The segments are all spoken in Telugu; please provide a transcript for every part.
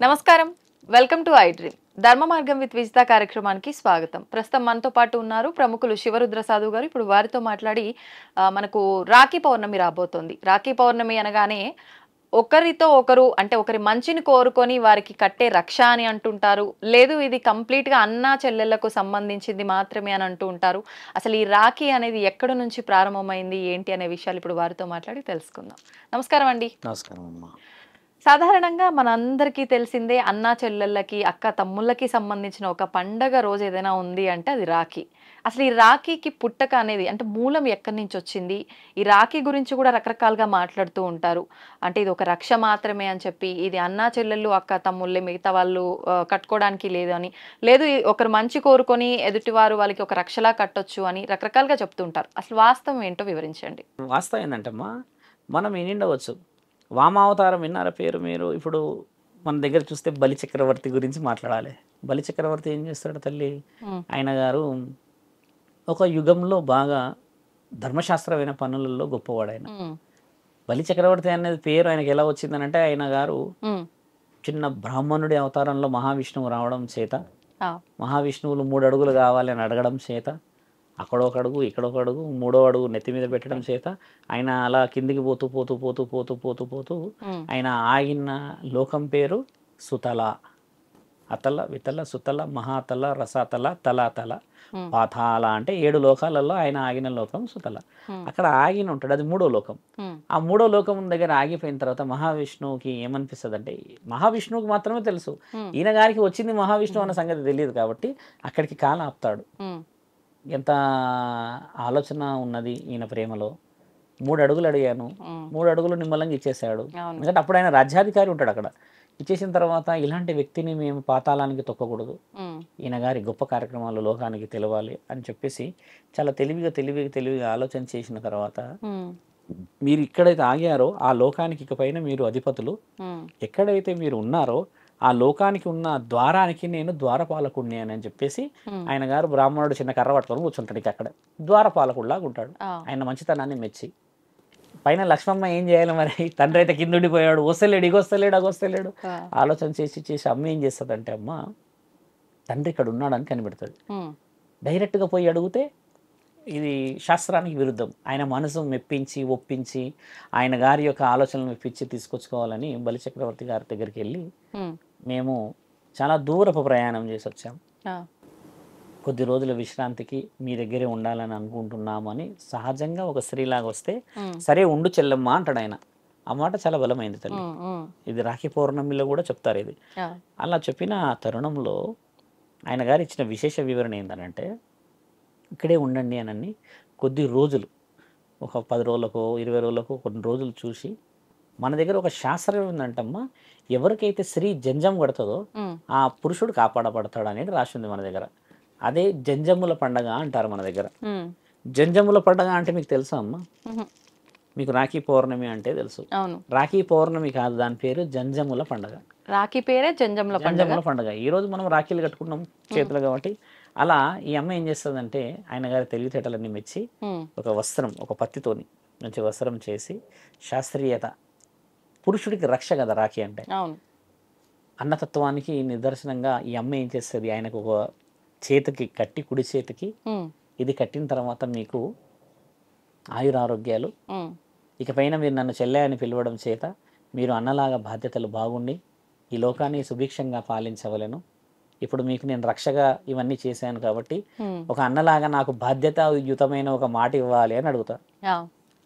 నమస్కారం, వెల్కమ్ టు ఐ డ్రీమ్. ధర్మ మార్గం విత్ విజిత కార్యక్రమానికి స్వాగతం. ప్రస్తుతం మనతో పాటు ఉన్నారు ప్రముఖులు శివరుద్ర సాధు గారు. ఇప్పుడు వారితో మాట్లాడి మనకు రాఖీ పౌర్ణమి రాబోతోంది. రాఖీ పౌర్ణమి అనగానే ఒకరితో ఒకరు అంటే ఒకరి మంచిని కోరుకొని వారికి కట్టే రక్ష అని అంటుంటారు. లేదు ఇది కంప్లీట్గా అన్నా చెల్లెళ్లకు సంబంధించింది మాత్రమే అని అంటూ ఉంటారు. అసలు ఈ రాఖీ అనేది ఎక్కడి నుంచి ప్రారంభమైంది ఏంటి అనే విషయాలు ఇప్పుడు వారితో మాట్లాడి తెలుసుకుందాం. నమస్కారం అండి. నమస్కారం అమ్మా. సాధారణంగా మనందరికీ తెలిసిందే అన్నా చెల్లెళ్ళకి అక్క తమ్ముళ్ళకి సంబంధించిన ఒక పండగ రోజు ఏదైనా ఉంది అంటే అది రాఖీ. అసలు ఈ రాఖీకి పుట్టక అనేది అంటే మూలం ఎక్కడి నుంచి వచ్చింది, ఈ రాఖీ గురించి కూడా రకరకాలుగా మాట్లాడుతూ ఉంటారు. అంటే ఇది ఒక రక్ష మాత్రమే అని చెప్పి, ఇది అన్నా చెల్లెళ్ళు అక్క తమ్ముళ్ళే మిగతా వాళ్ళు కట్టుకోవడానికి లేదు అని, లేదు ఒకరు మంచి కోరుకొని ఎదుటివారు వాళ్ళకి ఒక రక్షలా కట్టొచ్చు అని రకరకాలుగా చెప్తుంటారు. అసలు వాస్తవం ఏంటో వివరించండి. వాస్తవం ఏంటంటమ్మా, మనం వినిండవచ్చు, వామావతారం విన్నారా పేరు మీరు? ఇప్పుడు మన దగ్గర చూస్తే బలి చక్రవర్తి గురించి మాట్లాడాలి. బలి చక్రవర్తి ఏం చేస్తాడు తల్లి? ఆయన గారు ఒక యుగంలో బాగా ధర్మశాస్త్రమైన పనులలో గొప్పవాడు ఆయన. బలి చక్రవర్తి అనేది పేరు ఆయనకి ఎలా వచ్చిందనంటే, ఆయన గారు చిన్న బ్రాహ్మణుడి అవతారంలో మహావిష్ణువు రావడం చేత, మహావిష్ణువులు 3 అడుగులు కావాలి అని అడగడం చేత, అక్కడొక అడుగు ఇక్కడొక అడుగు 3వ అడుగు నెత్తి మీద పెట్టడం చేత ఆయన అలా కిందికి పోతూ పోతూ పోతూ పోతూ పోతూ పోతూ ఆయన ఆగిన లోకం పేరు సుతల. అతల వితల సుతల మహాతల రసాతల తలాతల పాతాల అంటే 7 లోకాలలో ఆయన ఆగిన లోకం సుతల. అక్కడ ఆగిన ఉంటాడు, అది 3వ లోకం. ఆ 3వ లోకం దగ్గర ఆగిపోయిన తర్వాత మహావిష్ణువుకి ఏమనిపిస్తుంది అంటే, మహావిష్ణువుకి మాత్రమే తెలుసు, ఈయన గారికి వచ్చింది మహావిష్ణువు అన్న సంగతి తెలియదు కాబట్టి అక్కడికి కాలం ఆపుతాడు. ఎంత ఆలోచన ఉన్నది ఈయన ప్రేమలో. 3 అడుగులు అడిగాను, 3 అడుగులు నిమ్మలంగా ఇచ్చేసాడు. ఎందుకంటే అప్పుడు ఆయన రాజ్యాధికారి ఉంటాడు. అక్కడ ఇచ్చేసిన తర్వాత ఇలాంటి వ్యక్తిని మేము పాతాళానికి తొక్కకూడదు, ఈయన గారి గొప్ప కార్యక్రమాలు లోకానికి తెలవాలి అని చెప్పేసి చాలా తెలివిగా ఆలోచన చేసిన తర్వాత, మీరు ఎక్కడైతే ఆగారో ఆ లోకానికి ఇకపైన మీరు అధిపతులు, ఎక్కడైతే మీరు ఉన్నారో ఆ లోకానికి ఉన్న ద్వారానికి నేను ద్వారపాలకుడిని అని చెప్పేసి ఆయన గారు బ్రాహ్మణుడు చిన్న కర్ర పట్టుకొని కూర్చుంటాడు. ఇక అక్కడ ద్వారపాలకుడిలాగా ఉంటాడు. ఆయన మంచితనాన్ని మెచ్చి పైన లక్ష్మమ్మ ఏం చేయాలి మరి, తండ్రి అయితే కింద ఉండిపోయాడు, వస్తలేడు ఇగొస్తలేడు అగొస్తలేడు ఆలోచన చేసి అమ్మ ఏం చేస్తుందంటే, అమ్మ తండ్రి ఇక్కడ ఉన్నాడని కనిపెడుతుంది. డైరెక్ట్గా పోయి అడిగితే ఇది శాస్త్రానికి విరుద్ధం. ఆయన మనసు మెప్పించి ఒప్పించి ఆయన గారి యొక్క ఆలోచనలు మెప్పించి తీసుకొచ్చుకోవాలని బలిచక్రవర్తి గారి దగ్గరికి వెళ్ళి, మేము చాలా దూరపు ప్రయాణం చేసి వచ్చాం, కొద్ది రోజుల విశ్రాంతికి మీ దగ్గరే ఉండాలని అనుకుంటున్నామని సహజంగా ఒక స్త్రీలాగా వస్తే, సరే ఉండు చెల్లెమ్మ అంటాడు ఆయన. ఆ మాట చాలా బలమైంది తల్లి. ఇది రాఖీ పౌర్ణమిలో కూడా చెప్తారు ఇది. అలా చెప్పిన ఆ తరుణంలో ఆయన గారు ఇచ్చిన విశేష వివరణ ఏంటంటే, ఇక్కడే ఉండండి అని కొద్ది రోజులు, ఒక 10 రోజులకో 20 రోజులకో కొన్ని రోజులు చూసి, మన దగ్గర ఒక శాస్త్రం ఏంటంటమ్మా, ఎవరికైతే స్త్రీ జంజం కడుతుందో ఆ పురుషుడు కాపాడబడతాడు అనేది రాసి ఉంది మన దగ్గర. అదే జంజముల పండగ అంటారు మన దగ్గర. జంజముల పండగ అంటే మీకు తెలుసా అమ్మా? మీకు రాఖీ పౌర్ణమి అంటే తెలుసు. రాఖీ పౌర్ణమి కాదు, దాని పేరు జంజముల పండగ. రాఖీ పేరే జంజముల పండగ. ఈ రోజు మనం రాఖీలు కట్టుకున్నాం చేతులు కాబట్టి. అలా ఈ అమ్మ ఏం చేస్తుందంటే, ఆయన గారి తెలివితేటలన్నీ మెచ్చి ఒక వస్త్రం, ఒక పత్తితోని మంచి వస్త్రం చేసి, శాస్త్రీయత, పురుషుడికి రక్ష కదా రాఖీ అంటే, అన్నతత్వానికి నిదర్శనంగా ఈ అమ్మ ఏం చేస్తుంది, ఆయనకు ఒక చేతికి కట్టి, కుడి చేతికి ఇది కట్టిన తర్వాత మీకు ఆయురారోగ్యాలు, ఇకపైన మీరు నన్ను చెల్లె అని పిలవడం చేత మీరు అన్నలాగా బాధ్యతలు బాగుండి ఈ లోకాన్ని సుభిక్షంగా పాలించవలను. ఇప్పుడు మీకు నేను రక్షగా ఇవన్నీ చేశాను కాబట్టి ఒక అన్నలాగా నాకు బాధ్యతాయుతమైన ఒక మాట ఇవ్వాలి అని అడుగుతా.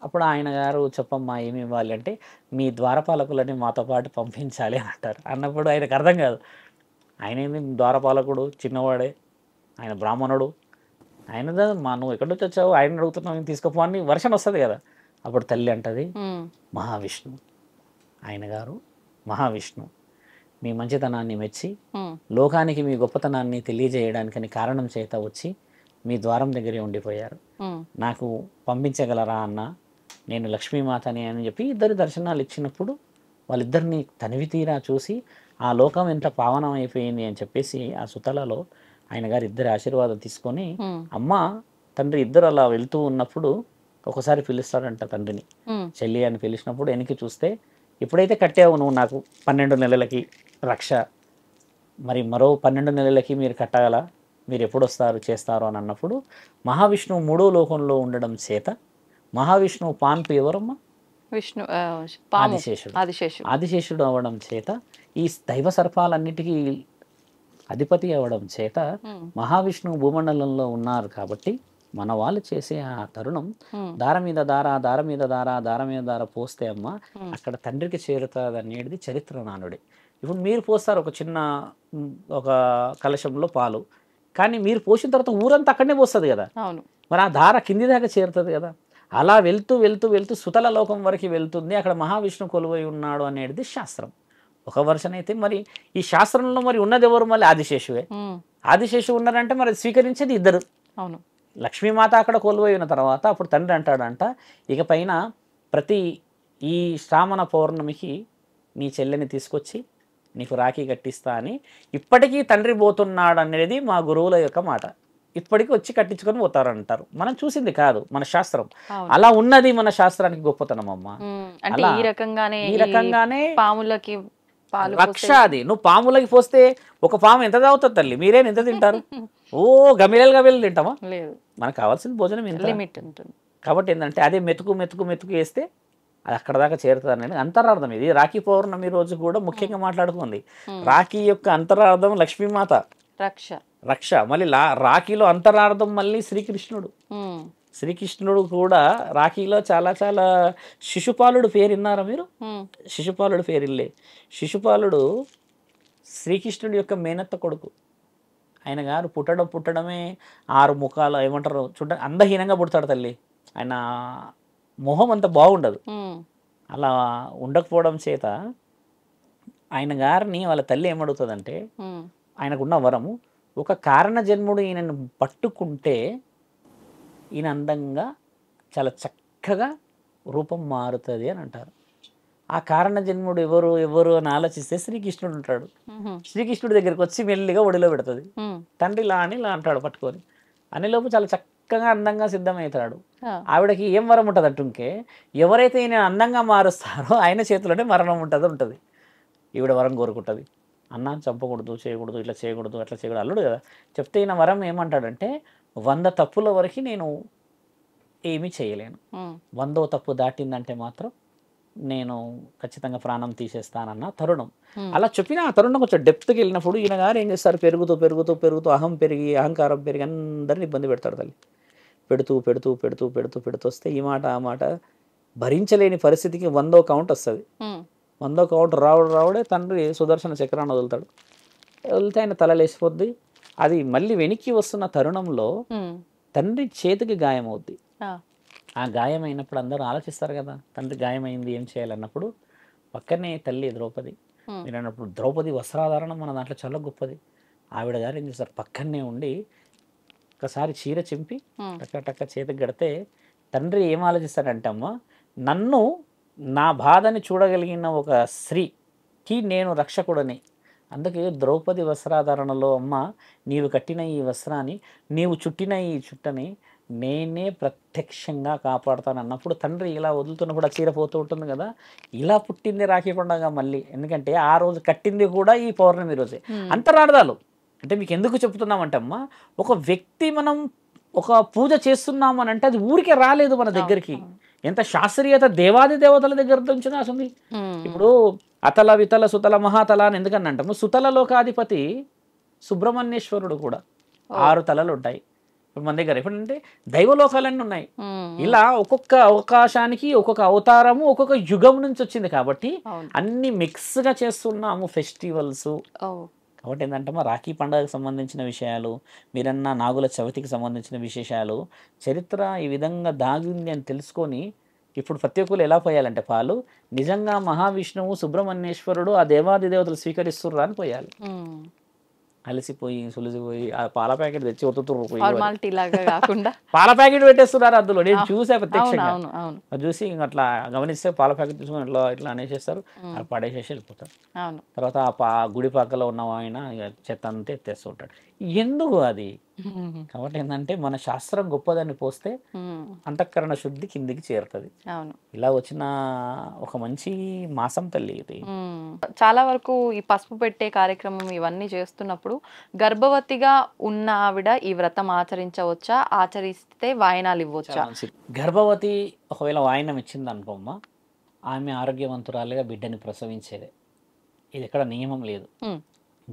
అప్పుడు ఆయన గారు, చెప్పమ్మా ఏమి ఇవ్వాలి అంటే, మీ ద్వారపాలకులని మాతో పాటు పంపించాలి అని అంటారు. అన్నప్పుడు ఆయనకు అర్థం కాదు, ఆయన ఏంది ద్వారపాలకుడు, చిన్నవాడే, ఆయన బ్రాహ్మణుడు, ఆయన నువ్వు ఎక్కడి నుంచి వచ్చావు, ఆయన అడుగుతున్నావు, తీసుకోపో అని వర్షం వస్తుంది కదా. అప్పుడు తల్లి అంటది, మహావిష్ణు, ఆయన గారు మహావిష్ణు మీ మంచితనాన్ని మెచ్చి లోకానికి మీ గొప్పతనాన్ని తెలియజేయడానికని కారణం చేత వచ్చి మీ ద్వారం దగ్గరే ఉండిపోయారు, నాకు పంపించగలరా అన్న, నేను లక్ష్మీమాతని అని చెప్పి ఇద్దరు దర్శనాలు ఇచ్చినప్పుడు వాళ్ళిద్దరిని తనివి తీరా చూసి ఆ లోకం ఎంత పావనం అయిపోయింది అని చెప్పేసి ఆ సుతలలో ఆయన గారు ఇద్దరి ఆశీర్వాదం తీసుకొని, అమ్మ తండ్రి ఇద్దరు అలా వెళ్తూ ఉన్నప్పుడు ఒకసారి పిలుస్తాడంట తండ్రిని, చెల్లి అని పిలిచినప్పుడు వెనక్కి చూస్తే, ఎప్పుడైతే కట్టావు నువ్వు నాకు 12 నెలలకి రక్ష. మరి మరో 12 నెలలకి మీరు కట్టగల, మీరు ఎప్పుడు వస్తారు చేస్తారు అని అన్నప్పుడు మహావిష్ణువు మూడో లోకంలో ఉండడం చేత మహావిష్ణువు పాన్పు ఎవరమ్మా? విష్ణు పాము ఆదిశేషుడు. ఆదిశేషుడు. ఆదిశేషుడు అవ్వడం చేత ఈ దైవ సర్పాలన్నిటికీ అధిపతి అవ్వడం చేత మహావిష్ణువు భూమండలంలో ఉన్నారు కాబట్టి మన వాళ్ళు చేసే ఆ తరుణం దార మీద దార, దార మీద దార, దార మీద దార పోస్తే అమ్మ అక్కడ తండ్రికి చేరుతుంది అనేది చరిత్ర నానుడి. ఇప్పుడు మీరు పోస్తారు ఒక చిన్న ఒక కలశంలో పాలు, కానీ మీరు పోసిన తర్వాత ఊరంతా అక్కడనే పోస్తుంది కదా, అవును. మరి ఆ దార కింది దాకా చేరుతుంది కదా. అలా వెళ్తూ వెళ్తూ వెళ్తూ సుతల లోకం వరకు వెళ్తుంది, అక్కడ మహావిష్ణు కొలువై ఉన్నాడు అనేది శాస్త్రం. ఒక వర్షన్ అయితే మరి ఈ శాస్త్రంలో మరి ఉన్నది ఎవరు? మళ్ళీ ఆదిశేషువే. ఆదిశేషు ఉన్నారంటే మరి స్వీకరించేది ఇద్దరు. అవును. లక్ష్మీమాత అక్కడ కొలువై ఉన్న తర్వాత అప్పుడు తండ్రి అంటాడంట, ఇక పైన ప్రతి ఈ శ్రావణ పౌర్ణమికి నీ చెల్లెని తీసుకొచ్చి నీకు రాఖీ కట్టిస్తా అని ఇప్పటికీ తండ్రి పోతున్నాడు అనేది మా గురువుల యొక్క మాట. ఇప్పటికీ వచ్చి కట్టించుకొని పోతారంటారు. మనం చూసింది కాదు, మన శాస్త్రం అలా ఉన్నది. మన శాస్త్రానికి గొప్పతనం అమ్మ. అంటే ఈ రకంగానే పాములకి పాలు రక్ష. అది నువ్వు పాములకి పోస్తే ఒక పాము ఎంత తాగుతుంది తల్లి? మీరేం ఎంత తింటారు? ఓ గమిలేలు తింటామా? లేదు, మనకు కావాల్సిన భోజనం ఎంత లిమిట్ ఉంటుంది. కాబట్టి ఏంటంటే అదే మెతుకు మెతుకు మెతుకు వేస్తే అది అక్కడ దాకా చేరుతుంది అనేది అంతరార్థం. ఇది రాఖీ పౌర్ణమి రోజు కూడా ముఖ్యంగా మాట్లాడుకుంది. రాఖీ యొక్క అంతరార్థం లక్ష్మీమాత రక్ష. రక్ష. మళ్ళీ రాఖీలో అంతరార్థం మళ్ళీ శ్రీకృష్ణుడు. శ్రీకృష్ణుడు కూడా రాఖీలో చాలా చాలా శిశుపాలుడు పేరు విన్నారా మీరు? శిశుపాలుడు పేరిల్లే. శిశుపాలుడు శ్రీకృష్ణుడి యొక్క మేనత్త కొడుకు. ఆయన గారు పుట్టడమే 6 ముఖాలు ఏమంటారు చూడ అందహీనంగా పుడతాడు తల్లి. ఆయన మొహం అంత బాగుండదు. అలా ఉండకపోవడం చేత ఆయన గారిని వాళ్ళ తల్లి ఏమడుగుతుందంటే, ఆయనకున్న వరము ఒక కారణ జన్ముడు ఈయనను పట్టుకుంటే ఈయన అందంగా చాలా చక్కగా రూపం మారుతుంది అని అంటారు. ఆ కారణ జన్ముడు ఎవరు అని ఆలోచిస్తే శ్రీకృష్ణుడు ఉంటాడు. శ్రీకృష్ణుడి దగ్గరికి వచ్చి మెల్లిగా ఒడిలో పెడుతుంది. తండ్రి ఇలా అంటాడు పట్టుకొని. అనేలోపు చాలా చక్కగా అందంగా సిద్ధమవుతాడు. ఆవిడకి ఏం వరం ఉంటుంది అంటుంకే, ఎవరైతే ఈయన అందంగా మారుస్తారో ఆయన చేతిలోనే మరణం ఉంటుంది. ఈవిడ వరం కోరుకుంటుంది, అన్న చంపకూడదు, చేయకూడదు, ఇట్లా చేయకూడదు, అట్లా చేయకూడదు. అల్లుడు కదా చెప్తే ఈయన వరం ఏమంటాడంటే, 100 తప్పుల వరకు నేను ఏమీ చేయలేను, 100వ తప్పు దాటిందంటే మాత్రం నేను ఖచ్చితంగా ప్రాణం తీసేస్తానన్న తరుణం. అలా చెప్పిన ఆ తరుణం కొంచెం డెప్త్కి వెళ్ళినప్పుడు ఈయన గారు ఏం చేస్తారు, పెరుగుతూ పెరుగుతూ పెరుగుతూ అహంకారం పెరిగి అందరిని ఇబ్బంది పెడతాడు తల్లి. పెడుతూ పెడుతూ పెడుతూ పెడుతూ పెడుతూ వస్తే ఈ మాట ఆ మాట భరించలేని పరిస్థితికి 100వ కౌంట్ వస్తుంది. 100వ కౌంట్ రావడే తండ్రి సుదర్శన చక్రాన్ని వదులుతాడు. వదిలితే ఆయన తల లేసిపోద్ది. అది మళ్ళీ వెనక్కి వస్తున్న తరుణంలో తండ్రి చేతికి గాయం అవుద్ది. ఆ గాయం అయినప్పుడు అందరూ ఆలోచిస్తారు కదా, తండ్రి గాయమైంది ఏం చేయాలన్నప్పుడు పక్కనే తల్లి ద్రౌపది. మీరు అన్నప్పుడు ద్రౌపది వస్త్రాధారణం మన దాంట్లో చాలా గొప్పది. ఆవిడ గారు ఏం చేస్తారు, పక్కనే ఉండి ఒకసారి చీర చింపి టక్క టక్క చేతికి గడితే తండ్రి ఏం ఆలోచిస్తాడంటే, అమ్మ నన్ను నా బాధని చూడగలిగిన ఒక స్త్రీకి నేను రక్షకుడని, అందుకే ద్రౌపది వస్త్రాధారణలో అమ్మ నీవు కట్టిన ఈ వస్త్రాన్ని, నీవు చుట్టిన ఈ చుట్టని నేనే ప్రత్యక్షంగా కాపాడుతాను అన్నప్పుడు తండ్రి ఇలా వదులుతున్నప్పుడు ఆ చీర పోతూ ఉంటుంది కదా. ఇలా పుట్టింది రాఖీ పండుగ మళ్ళీ. ఎందుకంటే ఆ రోజు కట్టింది కూడా ఈ పౌర్ణమి రోజే. అంతరార్థాలు అంటే మీకు ఎందుకు చెప్తున్నామంటే అమ్మ, ఒక వ్యక్తి మనం ఒక పూజ చేస్తున్నామని అంటే అది ఊరికే రాలేదు మన దగ్గరికి. ఎంత శాస్త్రీయత దేవాది దేవతల దగ్గర నుంచి రాసింది. ఇప్పుడు అతల వితల సుతల మహాతల అని ఎందుకని అంటాము, సుతల లోకాధిపతి సుబ్రహ్మణ్యేశ్వరుడు కూడా 6 తలలు ఉంటాయి ఇప్పుడు మన దగ్గర. ఎప్పుడంటే దైవలోకాలన్నీ ఉన్నాయి. ఇలా ఒక్కొక్క అవకాశానికి ఒక్కొక్క అవతారము ఒక్కొక్క యుగం నుంచి వచ్చింది కాబట్టి అన్ని మిక్స్గా చేస్తున్నాము ఫెస్టివల్స్. కాబట్టి ఏంటంటే మా రాఖీ పండుగకు సంబంధించిన విషయాలు, మీరన్న నాగుల చవితికి సంబంధించిన విశేషాలు, చరిత్ర ఈ విధంగా దాగింది అని తెలుసుకొని ఇప్పుడు ప్రత్యేకులు ఎలా పోయాలంటే పాలు నిజంగా మహావిష్ణువు సుబ్రహ్మణ్యేశ్వరుడు ఆ దేవాది దేవతలు స్వీకరిస్తుర్రా అని పోయాలి. అలసిపోయి సులిసిపోయి ఆ పాల ప్యాకెట్ తెచ్చి ఒత్తుతుర్రు పాల ప్యాకెట్ పెట్టేస్తున్నారు అందులో. నేను చూసా ప్రత్యక్షంగా. చూసి అట్లా గమనిస్తే పాల ప్యాకెట్ తీసుకొని ఇట్లా ఇట్లా అనేసేస్తారు, అది పడేసేసి వెళ్ళిపోతారు. తర్వాత ఆ గుడి పక్కలో ఉన్న ఆయన చెత్త అంతా ఎత్తేస్తూ ఉంటాడు. ఎందుకు అది? ఉమ్, కాబట్టి ఏంటంటే మన శాస్త్రం గొప్పదాన్ని పోస్తే ఉమ్, అంతఃకరణ శుద్ధి కిందికి చేరుతుంది. అవును. ఇలా వచ్చిన ఒక మంచి మాసం తల్లి ఇది. చాలా వరకు ఈ పసుపు పెట్టే కార్యక్రమం ఇవన్నీ చేస్తున్నప్పుడు గర్భవతిగా ఉన్న ఆవిడ ఈ వ్రతం ఆచరించవచ్చా? ఆచరిస్తే వాయనాలు ఇవ్వచ్చా? చాలా మంచిది. గర్భవతి ఒకవేళ వాయినం ఇచ్చింది అనుకోమ్మా, ఆమె ఆరోగ్యవంతురాలుగా బిడ్డని ప్రసవించేదే. ఇది ఎక్కడ నియమం లేదు. ఉమ్,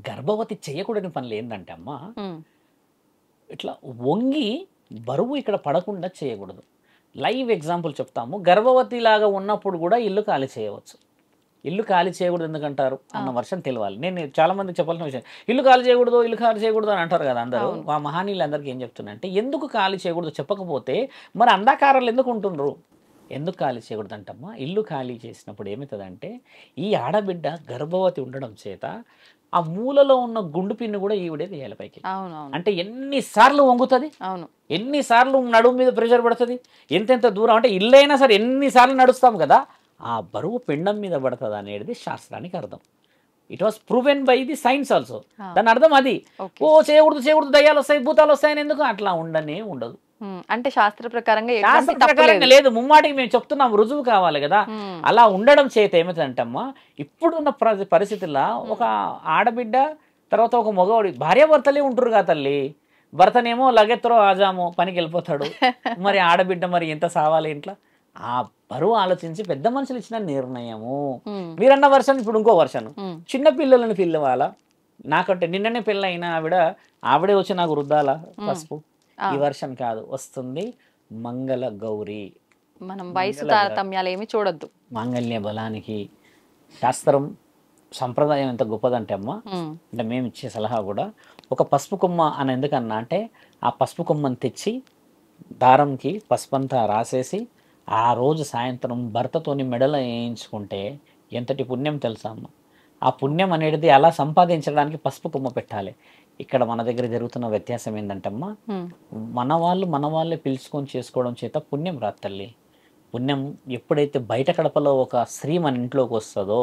గర్భవతి చేయకూడని పనులు ఏంటంటే అమ్మా, ఉమ్, ఇట్లా వంగి బరువు ఇక్కడ పడకుండా చేయకూడదు. లైవ్ ఎగ్జాంపుల్ చెప్తాము. గర్భవతి లాగా ఉన్నప్పుడు కూడా ఇల్లు ఖాళీ చేయవచ్చు. ఇల్లు ఖాళీ చేయకూడదు ఎందుకంటారు అన్న వర్షం తెలియాలి. నేను చాలా మందికి చెప్పాల్సిన విషయం, ఇల్లు ఖాళీ చేయకూడదు అని అంటారు కదా అందరూ. ఆ మహానీయులందరికీ ఏం చెప్తున్నా అంటే, ఎందుకు ఖాళీ చేయకూడదు చెప్పకపోతే మరి అండాకారాలు ఎందుకు ఉంటుండ్రు? ఎందుకు ఖాళీ చేయకూడదు అంటమ్మా, ఇల్లు ఖాళీ చేసినప్పుడు ఏమవుతుందంటే, ఈ ఆడబిడ్డ గర్భవతి ఉండడం చేత ఆ మూలలో ఉన్న గుండు పిన్ను కూడా ఈవిడే తీయాలి పైకి. అవునవును, అంటే ఎన్నిసార్లు వంగుతుంది, అవును. ఎన్నిసార్లు నడుము మీద ప్రెషర్ పడుతుంది, ఎంతెంత దూరం అంటే ఇల్లైనా సరే ఎన్నిసార్లు నడుస్తాం కదా, ఆ బరువు పిండం మీద పడుతుంది అనేది శాస్త్రానికి అర్థం. It was proven by the science also. దాని అర్థం అది. ఓకే. ఓ చేయకూడదు దయ్యాలు వస్తాయి భూతాలు వస్తాయని ఎందుకు అట్లా ఉండనే ఉండదు. అంటే శాస్త్ర ప్రకారంగా శాస్త్ర ఎటువంటి తప్పు ప్రకారంగా లేదు. లేదు, ముమ్మాటికి మేము చెప్తున్నాం, రుజువు కావాలి కదా. అలా ఉండడం చేత ఏమిటంటమ్మా, ఇప్పుడున్న పరిస్థితుల్లో ఒక ఆడబిడ్డ తర్వాత ఒక మగవాడి భార్యాభర్తలే ఉంటారు కదా తల్లి. భర్తనేమో లగెత్తరో ఆజామో పనికి వెళ్ళిపోతాడు, మరి ఆడబిడ్డ మరి ఎంత సావాలి ఇంట్లో. ఆ బరువు ఆలోచించి పెద్ద మనుషులు ఇచ్చిన నిర్ణయము. మీరన్న వర్షన్ ఇప్పుడు ఇంకో వర్షన్, చిన్న పిల్లలను పిల్లవాళ్ళ. నాకంటే నిన్ననే పెళ్ళైన ఆవిడే వచ్చి నాకు రుద్దాల పసుపు. ఈ వర్షన్ కాదు, వస్తుంది మంగళ గౌరి. మనం వయసు తారతమ్యాలు ఏమి చూడొద్దు. మాంగళ్య బలానికి శాస్త్రం సంప్రదాయం ఎంత గొప్పదంటే అమ్మా, అంటే మేము ఇచ్చే సలహా కూడా, ఒక పసుపు కొమ్మ అని ఎందుకన్నా అంటే, ఆ పసుపు కొమ్మని తెచ్చి దారంకి పసుపంతా రాసేసి ఆ రోజు సాయంత్రం భర్తతోని మెడలో వేయించుకుంటే ఎంతటి పుణ్యం తెలుసా అమ్మ. ఆ పుణ్యం అనేది అలా సంపాదించడానికి పసుపు కొమ్మ పెట్టాలి. ఇక్కడ మన దగ్గర జరుగుతున్న వ్యత్యాసం ఏంటంటమ్మా, మన వాళ్ళే పిలుచుకొని చేసుకోవడం చేత పుణ్యం రాదు తల్లి. పుణ్యం ఎప్పుడైతే బయట కడపలో ఒక స్త్రీ మన ఇంట్లోకి వస్తుందో,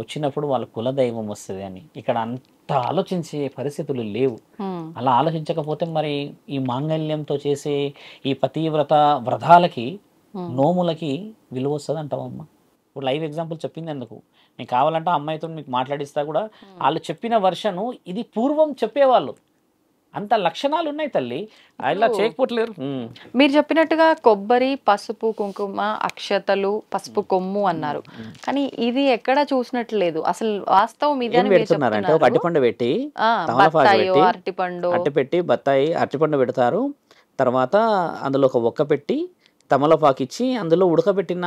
వచ్చినప్పుడు వాళ్ళ కులదైవం వస్తుంది అని. ఇక్కడ అంత ఆలోచించే పరిస్థితులు లేవు. అలా ఆలోచించకపోతే మరి ఈ మాంగళ్యంతో చేసే ఈ పతివ్రత వ్రతాలకి నోములకి విలువ వస్తుంది అంటావమ్మా. ఇప్పుడు లైవ్ ఎగ్జాంపుల్ చెప్పింది ఎందుకు, నేను కావాలంటే అమ్మాయితో మీకు మాట్లాడిస్తా కూడా. వాళ్ళు చెప్పిన వర్షను ఇది పూర్వం చెప్పేవాళ్ళు, అంత లక్షణాలు ఉన్నాయి తల్లి, ఇలా చేయకపోవట్లేరు. మీరు చెప్పినట్టుగా కొబ్బరి, పసుపు, కుంకుమ, అక్షతలు, పసుపు కొమ్ము అన్నారు, కానీ ఇది ఎక్కడ చూసినట్లు లేదు. అసలు వాస్తవం ఇదే. పెడుతున్నారంటే ఒక అరటిపండు పెట్టి, అట్టి పెట్టి బత్తాయి అరటిపండు పెడతారు. తర్వాత అందులో ఒక ఒక్క పెట్టి తమలపాకు ఇచ్చి అందులో ఉడకబెట్టిన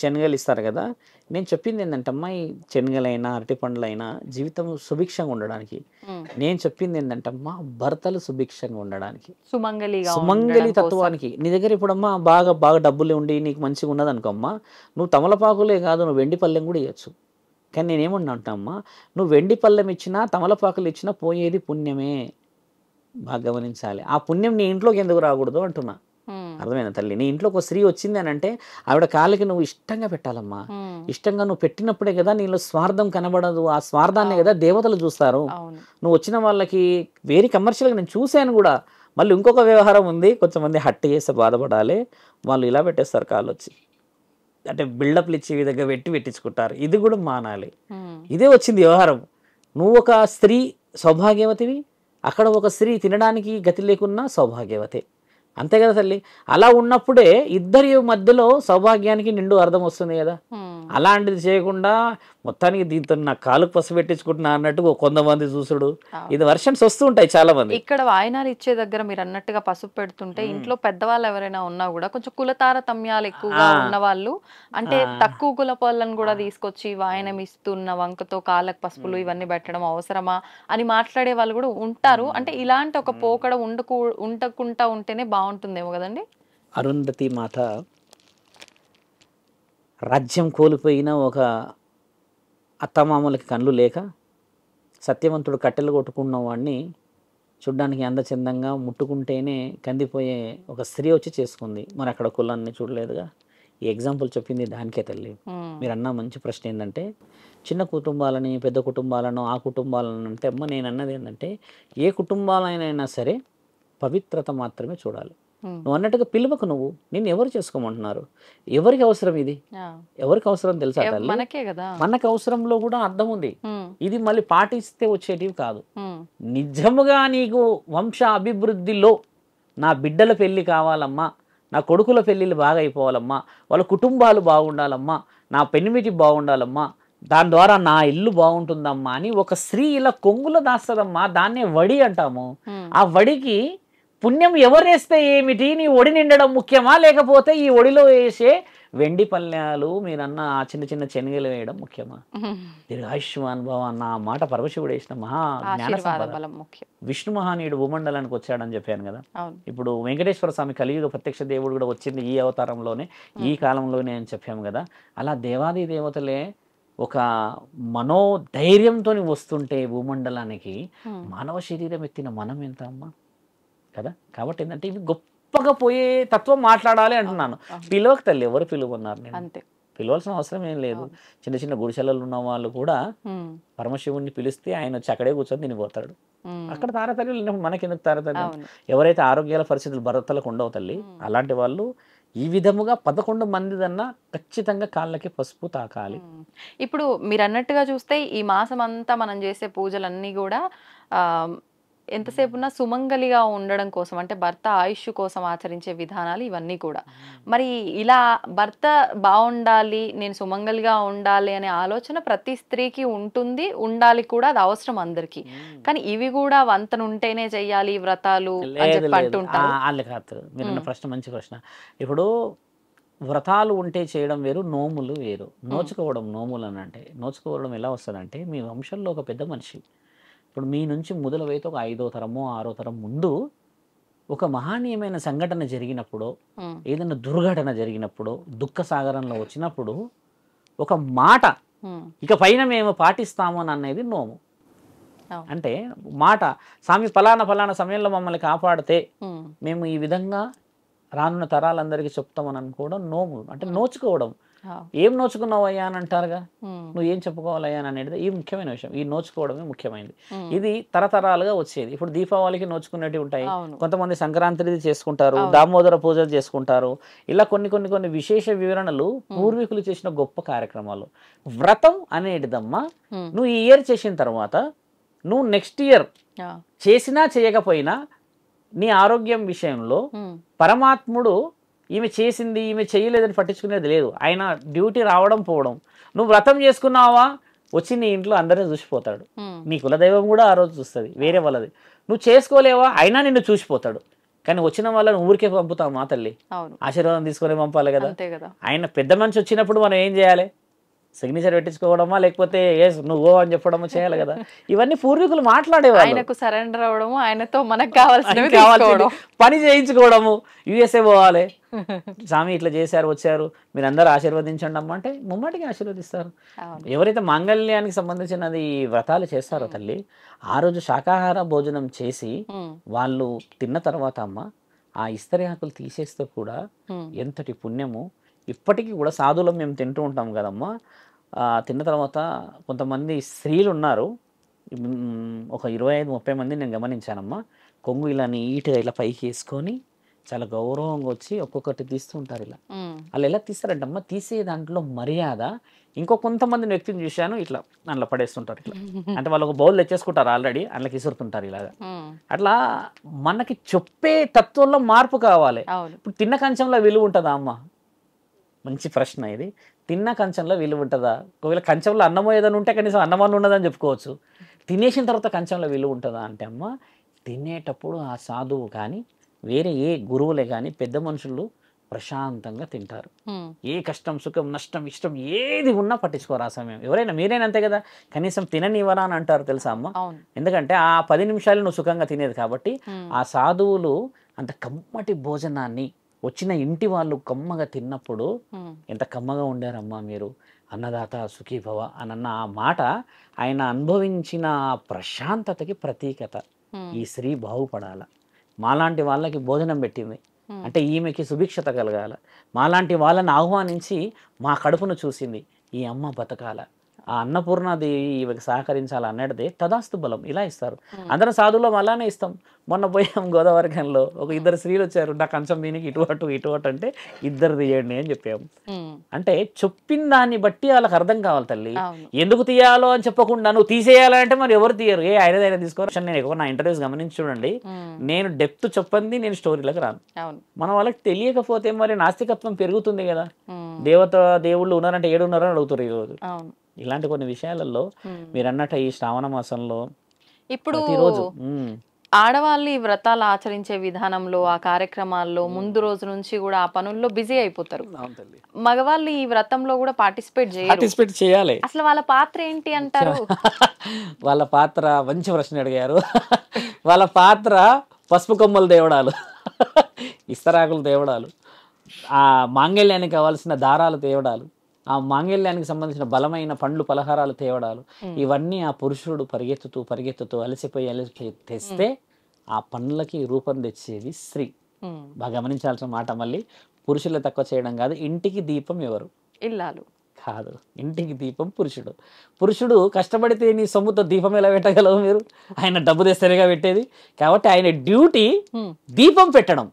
శనగలు ఇస్తారు కదా. నేను చెప్పింది ఏంటంటమ్మా, ఈ శనగలైనా అరటిపండ్లైనా జీవితం సుభిక్షంగా ఉండడానికి. నేను చెప్పింది ఏంటంటమ్మా, భర్తలు సుభిక్షంగా ఉండడానికి, సుమంగళి తత్వానికి. నీ దగ్గర ఇప్పుడమ్మా బాగా డబ్బులు ఉండి నీకు మంచిగా ఉన్నది అనుకోమ్మా, నువ్వు తమలపాకులే కాదు, నువ్వు వెండి పళ్ళెం కూడా ఇవ్వచ్చు. కానీ నేనేమన్నా అంటమ్మా, నువ్వు వెండి పళ్ళెం ఇచ్చినా తమలపాకులు ఇచ్చినా పోయేది పుణ్యమే. బాగా గమనించాలి. ఆ పుణ్యం నీ ఇంట్లోకి ఎందుకు రాకూడదు అంటున్నా. అర్థమైనా తల్లి, నీ ఇంట్లోకి ఒక స్త్రీ వచ్చింది అని అంటే ఆవిడ కాళ్ళకి నువ్వు ఇష్టంగా పెట్టాలమ్మా. ఇష్టంగా నువ్వు పెట్టినప్పుడే కదా నీలో స్వార్థం కనబడదు. ఆ స్వార్థాన్ని కదా దేవతలు చూస్తారు. నువ్వు వచ్చిన వాళ్ళకి వేరే కమర్షియల్గా నేను చూశాను కూడా. మళ్ళీ ఇంకొక వ్యవహారం ఉంది, కొంతమంది హట్టు చేస్తే బాధపడాలి, వాళ్ళు ఇలా పెట్టేస్తారు కాళ్ళు వచ్చి, అంటే బిల్డప్లు ఇచ్చి ఈ విధంగా పెట్టించుకుంటారు. ఇది కూడా మానాలి. ఇదే వచ్చింది వ్యవహారం. నువ్వు ఒక స్త్రీ సౌభాగ్యవతివి, అక్కడ ఒక స్త్రీ తినడానికి గతి లేకున్నా సౌభాగ్యవతే. అంతే కదా తల్లి. అలా ఉన్నప్పుడే ఇద్దరి మధ్యలో సౌభాగ్యానికి నిండు అర్థం వస్తుంది కదా. అలాంటిది చేయకుండా మొత్తానికి దీంతో నా కాలుకు పసు పెట్టించుకుంటున్నా అన్నట్టు కొంతమంది చూసుడు, ఇది వర్షన్స్ వస్తూ ఉంటాయి చాలా మంది. ఇక్కడ వాయనాలు ఇచ్చే దగ్గర మీరు అన్నట్టుగా పసుపు పెడుతుంటే ఇంట్లో పెద్దవాళ్ళు ఎవరైనా ఉన్నా కూడా కొంచెం కులతారతమ్యాలు ఎక్కువగా ఉన్న వాళ్ళు, అంటే తక్కువ కులపు వాళ్ళని కూడా తీసుకొచ్చి వాయనం ఇస్తున్న వంకతో కాళ్ళకు పసుపులు ఇవన్నీ పెట్టడం అవసరమా అని మాట్లాడే వాళ్ళు కూడా ఉంటారు. అంటే ఇలాంటి ఒక పోకడ ఉండకుండా ఉంటేనే బాగుంటుందేమో కదండి. అరుంధతి మాత రాజ్యం కోల్పోయిన ఒక అత్తమామలకి కళ్ళు లేక సత్యవంతుడు కట్టెలు కొట్టుకున్న వాడిని చూడ్డానికి అందచందంగా ముట్టుకుంటేనే కందిపోయే ఒక స్త్రీ వచ్చి చేసుకుంది. మరి అక్కడ కులాన్ని చూడలేదుగా. ఈ ఎగ్జాంపుల్ చెప్పింది దానికే తల్లి. ఉమ్, మీరు అన్న మంచి ప్రశ్న ఏంటంటే చిన్న కుటుంబాలని పెద్ద కుటుంబాలను ఆ కుటుంబాలను అంటే అమ్మ నేను అన్నది ఏంటంటే ఏ కుటుంబాలైనా సరే పవిత్రత మాత్రమే చూడాలి. ఉమ్, నువ్వు అన్నట్టుగా పిలువకు, నువ్వు నిన్ను ఎవరు చేసుకోమంటున్నారు, ఎవరికి అవసరం ఇది, ఆ, ఎవరికి అవసరం తెలుసా తల్లి, మనకే కదా. మనకు అవసరంలో కూడా అర్థం ఉంది. ఉమ్, ఇది మళ్ళీ పాటిస్తే వచ్చేటివి కాదు. ఉమ్, నిజముగా నీకు వంశ అభివృద్ధిలో నా బిడ్డల పెళ్ళి కావాలమ్మా, నా కొడుకుల పెళ్ళిళ్ళు బాగా అయిపోవాలమ్మా, వాళ్ళ కుటుంబాలు బాగుండాలమ్మా, నా పెనిమిటి బాగుండాలమ్మా, దాని ద్వారా నా ఇల్లు బాగుంటుందమ్మా అని ఒక స్త్రీ ఇలా కొంగుల దాస్తదమ్మా. దాన్నే వడి అంటాము. ఉమ్, ఆ వడికి పుణ్యం ఎవరేస్తే ఏమిటి, నీ ఒడి నిండడం ముఖ్యమా, లేకపోతే ఈ ఒడిలో వేసే వెండి పళ్ళాలు మీరన్న ఆ చిన్న చిన్న శనగలు వేయడం ముఖ్యమా? ఉమ్. దీర్ఘాయుష్మాన్ భవ అన్న ఆ మాట పరమశివుడు వేసిన మహా జ్ఞాన ఆశీర్వాద సంపద. బలం ముఖ్యం. విష్ణు మహానీయుడు భూమండలానికి వచ్చాడని చెప్పాను కదా. అవును. ఇప్పుడు వెంకటేశ్వర స్వామి కలియుగ ప్రత్యక్ష దేవుడు కూడా వచ్చింది ఈ అవతారంలోనే, ఈ కాలంలోనే అని చెప్పాము కదా. అలా దేవాది దేవతలే ఒక మనోధైర్యంతో వస్తుంటే భూమండలానికి ఉమ్, మానవ శరీరం ఎత్తిన మనం ఎంత అమ్మా కదా. కాబట్టి ఏంటంటే ఇవి గొప్పగా పోయే తత్వం మాట్లాడాలి అంటున్నాను. పిలవక తల్లి, ఎవరు పిలువన్నారు? నేను అంతే. పిలవాల్సిన అవసరం ఏం లేదు. చిన్న చిన్న గుడిసెలలో ఉన్న వాళ్ళు కూడా ఉమ్, పరమశివుణ్ణి పిలిస్తే ఆయన వచ్చి అక్కడే కూర్చొని తినిపోతాడు. ఉమ్, అక్కడ తారతల్లి లేనప్పుడు మనకెందుకు తారతల్లి? అవును. ఎవరైతే ఆరోగ్యాల పరిస్థితులు భర్తలకు ఉండవు తల్లి, అలాంటి వాళ్ళు ఈ విధముగా 11 మందిదన్నా ఖచ్చితంగా కాళ్ళకి పసుపు తాకాలి. ఉమ్. ఇప్పుడు మీరు అన్నట్టుగా చూస్తే ఈ మాసం అంతా మనం చేసే పూజలన్నీ కూడా ఆ ఎంతసేపు ఉన్నా సుమంగలిగా ఉండడం కోసం, అంటే భర్త ఆయుష్ కోసం ఆచరించే విధానాలు ఇవన్నీ కూడా. మరి ఇలా భర్త బాగుండాలి, నేను సుమంగలిగా ఉండాలి అనే ఆలోచన ప్రతి స్త్రీకి ఉంటుంది, ఉండాలి కూడా, అది అవసరం అందరికీ. కానీ ఇవి కూడా వంతన ఉంటేనే చెయ్యాలి ఈ వ్రతాలు అని లేదు చెప్పి లేదు, అంటుంటారు. వాళ్ళకి కాదు. మీరన్న ప్రశ్న మంచి ప్రశ్న. ఇప్పుడు వ్రతాలు ఉంటే చేయడం వేరు, నోములు వేరు. నోచుకోవడం, నోములు అని అంటే నోచుకోవడం ఎలా వస్తుందంటే మీ వంశంలో ఒక పెద్ద మనిషి, ఇప్పుడు మీ నుంచి మొదలైతే ఒక 5వ తరమో 6వ తరం ముందు ఒక మహనీయమైన సంఘటన జరిగినప్పుడు, ఉమ్, ఏదైనా దుర్ఘటన జరిగినప్పుడు, దుఃఖ సాగరంలో వచ్చినప్పుడు ఒక మాట ఉమ్, ఇక పైన మేము పాటిస్తాము అని అనేది నోము. అవును. అంటే మాట, స్వామి ఫలానా ఫలానా సమయంలో మమ్మల్ని కాపాడితే ఉమ్, మేము ఈ విధంగా రానున్న తరాలందరికీ చెప్తామని అనుకోవడం నోము. అంటే నోచుకోవడం. ఆ, ఏం నోచుకున్నావయ్యా అని అంటారుగా, ఉమ్, నువ్వు ఏం చెప్పుకోవాలయ్యా అని అనేది ఈ ముఖ్యమైన విషయం. ఈ నోచుకోవడమే ముఖ్యమైనది. ఉమ్, ఇది తరతరాలుగా వచ్చేది. ఇప్పుడు దీపావళికి నోచుకునేటివి ఉంటాయి, అవును. కొంతమంది సంక్రాంతిది చేసుకుంటారు, దామోదర పూజలు చేసుకుంటారు. ఇలా కొన్ని విశేష వివరణలు పూర్వీకులు చేసిన గొప్ప కార్యక్రమాలు. వ్రతం అనేటిదమ్మా ఉమ్, నువ్వు ఈ ఇయర్ చేసిన తర్వాత నువ్వు నెక్స్ట్ ఇయర్ ఆ, చేసినా చేయకపోయినా నీ ఆరోగ్యం విషయంలో ఉమ్, పరమాత్ముడు ఈమె చేసింది ఈమె చేయలేదని పట్టించుకునేది లేదు. ఆయన డ్యూటీ రావడం పోవడం. నువ్వు వ్రతం చేసుకున్నావా వచ్చి నీ ఇంట్లో అందరినీ చూసిపోతాడు. ఉమ్, నీ కులదైవం కూడా ఆ రోజు చూస్తుంది, వేరే వాళ్ళది. నువ్వు చేసుకోలేవా అయినా నిన్ను చూసిపోతాడు. కానీ వచ్చిన వాళ్ళని ఊరికే పంపుతావు మా తల్లి, అవును. ఆశీర్వాదం తీసుకొని పంపాలి కదా. అంతే కదా. ఆయన పెద్ద మనిషి వచ్చినప్పుడు మనం ఏం చేయాలి? సిగ్నేచర్ పెట్టించుకోవడమా, లేకపోతే నువ్వు అని చెప్పడమా చేయాలి కదా. ఇవన్నీ పూర్వీకులు మాట్లాడేవాళ్ళు. ఆయనకు సరెండర్ అవ్వడము, ఆయనతో మనకు కావాల్సినవి కావాల్సింది తీసుకోవడం. పని చేయించుకోవడము. యుఎస్ఏ పోవాలి, స్వామి ఇట్లా చేశారు వచ్చారు మీరు అందరూ ఆశీర్వదించండి అమ్మ అంటే ముమ్మటికి ఆశీర్వదిస్తారు. అవును. ఎవరైతే మాంగళ్యానికి సంబంధించినది వ్రతాలు చేస్తారో తల్లి, ఆ రోజు శాకాహార భోజనం చేసి ఉమ్, వాళ్ళు తిన్న తర్వాత అమ్మ ఆ ఇస్తరి ఆకులు తీసేస్తే కూడా ఉమ్, ఎంతటి పుణ్యము. ఇప్పటికీ కూడా సాధువులు మేము తింటూ ఉంటాం కదమ్మా. తిన్న తర్వాత కొంతమంది స్త్రీలు ఉన్నారు, ఒక 25-30 మంది నేను గమనించానమ్మా. కొంగు ఇలా నీట్గా ఇలా పైకి వేసుకొని చాలా గౌరవంగా వచ్చి ఒక్కొక్కటి తీస్తూ ఉంటారు. ఇలా ఉమ్, వాళ్ళు ఎలా తీస్తారంటమ్మా, తీసే దాంట్లో మర్యాద. ఇంకో కొంతమందిని వ్యక్తిని చూశాను, ఇట్లా అందులో పడేస్తుంటారు. ఇట్లా అంటే వాళ్ళు ఒక బౌల్ తెచ్చేసుకుంటారు ఆల్రెడీ, అందులోకి ఇసురుతుంటారు ఇలాగా. ఉమ్, అట్లా మనకి చెప్పే తత్వంలో మార్పు కావాలి. అవును. ఇప్పుడు తిన్న కంచంలో విలువ ఉంటుందా అమ్మ? మంచి ప్రశ్న ఇది. తిన్న కంచంలో విలువ ఉంటుందా? ఒకవేళ కంచంలో అన్నమో ఏదైనా ఉంటే కనీసం అన్నమని ఉన్నదని చెప్పుకోవచ్చు. తినేసిన తర్వాత కంచంలో విలువ ఉంటుందా అంటే అమ్మ, తినేటప్పుడు ఆ సాధువు కానీ వేరే ఏ గురువులే కానీ పెద్ద మనుషులు ప్రశాంతంగా తింటారు. ఉమ్, ఏ కష్టం సుఖం నష్టం ఇష్టం ఏది ఉన్నా పట్టించుకోరు ఆ సమయం. ఎవరైనా మీరైనా అంతే కదా, కనీసం తిననివ్వరా అని అంటారు తెలుసా అమ్మ. అవును. ఎందుకంటే ఆ 10 నిమిషాలు నువ్వు సుఖంగా తినేది కాబట్టి. ఉమ్, ఆ సాధువులు అంత కమ్మటి భోజనాన్ని వచ్చిన ఇంటి వాళ్ళు కమ్మగా తిన్నప్పుడు ఉమ్, ఎంత కమ్మగా ఉండారమ్మా మీరు, అన్నదాత సుఖీభవ అనన్న ఆ మాట ఆయన అనుభవించిన ఆ ప్రశాంతతకి ప్రతీకత. ఉమ్, ఈ స్త్రీ బాగుపడాల, మాలాంటి వాళ్ళకి భోజనం పెట్టింది, అంటే ఈమెకి సుభిక్షత కలగాల. మాలాంటి వాళ్ళని ఆహ్వానించి మా కడుపును చూసింది, ఈ అమ్మ బతకాల, ఆ అన్నపూర్ణాదేవి ఈమెకి సహకరించాలి అన్నదే తదాస్తు బలం ఇలా ఇస్తారు. అందరం సాధువులం అలానే ఇస్తాం. మొన్న పోయాం గోదావరిఖంలో, ఒక ఇద్దరు స్త్రీలు వచ్చారు, నా కంచం దీనికి ఇటు అటు అంటే ఇద్దరు తీయండి అని చెప్పాము. అంటే చెప్పిన దాన్ని బట్టి వాళ్ళకి అర్థం కావాలి తల్లి. ఎందుకు తీయాలో అని చెప్పకుండా నువ్వు తీసేయాలంటే మరి ఎవరు తీయరు, ఆయనదైనా తీసుకోరు. నేను ఎక్కువ నా ఇంటర్వ్యూస్ గమనించి చూడండి, నేను డెప్త్ చెప్పండి, నేను స్టోరీలకు రాను. మన వాళ్ళకి తెలియకపోతే మరి నాస్తికత్వం పెరుగుతుంది కదా. దేవుళ్ళు ఉన్నారంటే ఏడున్నారని అడుగుతారు ఈరోజు. ఇలాంటి కొన్ని విషయాలలో మీరు అన్నట్టు ఈ శ్రావణ మాసంలో ఇప్పుడు ప్రతిరోజు ఆడవాళ్ళు ఈ వ్రతాలు ఆచరించే విధానంలో, ఆ కార్యక్రమాల్లో ముందు రోజు నుంచి కూడా ఆ పనుల్లో బిజీ అయిపోతారు. మగవాళ్ళు ఈ వ్రతంలో కూడా పార్టిసిపేట్ చేయాలి. అసలు వాళ్ళ పాత్ర ఏంటి అంటారు? వాళ్ళ పాత్ర మంచి ప్రశ్న అడిగారు. వాళ్ళ పాత్ర పసుపు కొమ్మలు తేవడాలు, ఇస్తరాకులు తేవడాలు, ఆ మాంగళ్యానికి కావాల్సిన దారాలు తేవడాలు, ఆ మాంగళ్యానికి సంబంధించిన బలమైన పండ్లు పలహారాలు తేవడాలు, ఇవన్నీ ఆ పురుషుడు పరిగెత్తుతూ అలసిపోయి తెస్తే ఆ పండ్లకి రూపం తెచ్చేది స్త్రీ. బాగా గమనించాల్సిన మాట. మళ్ళీ పురుషులు తక్కువ చేయడం కాదు. ఇంటికి దీపం ఎవరు? ఇల్లాలు కాదు, ఇంటికి దీపం పురుషుడు. పురుషుడు కష్టపడితే నీ సొమ్ముతో దీపం ఎలా పెట్టగలవు మీరు? ఆయన డబ్బు తెస్తేనేగా పెట్టేది. కాబట్టి ఆయన డ్యూటీ దీపం పెట్టడం,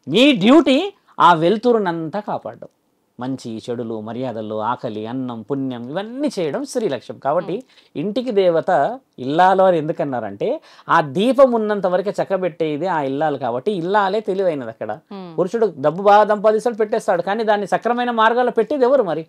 మీ డ్యూటీ ఆ వెలుతురునంతా కాపాడడం. మంచి చెడులు, మర్యాదలు, ఆకలి, అన్నం, పుణ్యం ఇవన్నీ చేయడం స్త్రీ లక్ష్యం. కాబట్టి ఇంటికి దేవత ఇల్లాలు అని ఎందుకన్నారంటే ఆ దీపం ఉన్నంత వరకే చక్కబెట్టేది ఆ ఇల్లాలు. కాబట్టి ఇల్లాలే తెలివైనది. అక్కడ పురుషుడు డబ్బు బాగా సంపాదిస్తాడు, పెట్టేస్తాడు, కానీ దాన్ని సక్రమైన మార్గాల్లో పెట్టేది ఎవరు మరి?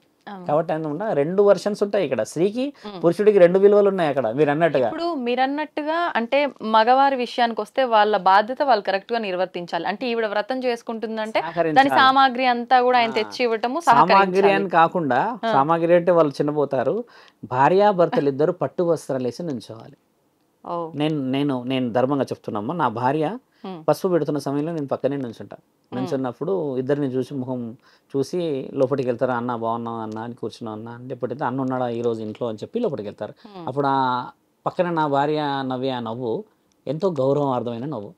కాబట్టి అందులో 2 వర్షన్స్ ఉంటాయి ఇక్కడ. స్త్రీకి పురుషుడికి 2 విలువలు ఉన్నాయి అక్కడ మీరు అన్నట్టుగా. అంటే మగవారి విషయానికి వస్తే వాళ్ళ బాధ్యత వాళ్ళు కరెక్ట్ గా నిర్వర్తించాలి. అంటే ఈవిడ వ్రతం చేసుకుంటుందంటే దాని సామాగ్రి అంతా కూడా ఆయన తెచ్చి ఇవ్వటము. సామాగ్రి అని కాకుండా, సామాగ్రి అంటే వాళ్ళు చిన్నపోతారు. భార్యాభర్తలు ఇద్దరు పట్టు వస్త్రాలు వేసి నుంచోవాలి. నేను ధర్మంగా చెప్తున్నామ్మా, నా భార్య పసుపు పెడుతున్న సమయంలో నేను పక్కనే నుంచుంటా. నుంచున్నప్పుడు ఇద్దరిని చూసి ముఖం చూసి లోపలికి వెళ్తారు. అన్న బాగున్నావు అన్న అని, కూర్చున్నావు అన్న అంటే, ఎప్పుడైతే అన్న ఉన్నాడా ఈరోజు ఇంట్లో అని చెప్పి లోపలికి వెళ్తారు. అప్పుడు ఆ పక్కన నా భార్య నవ్వే ఆ నవ్వు ఎంతో గౌరవార్థమైన నవ్వు.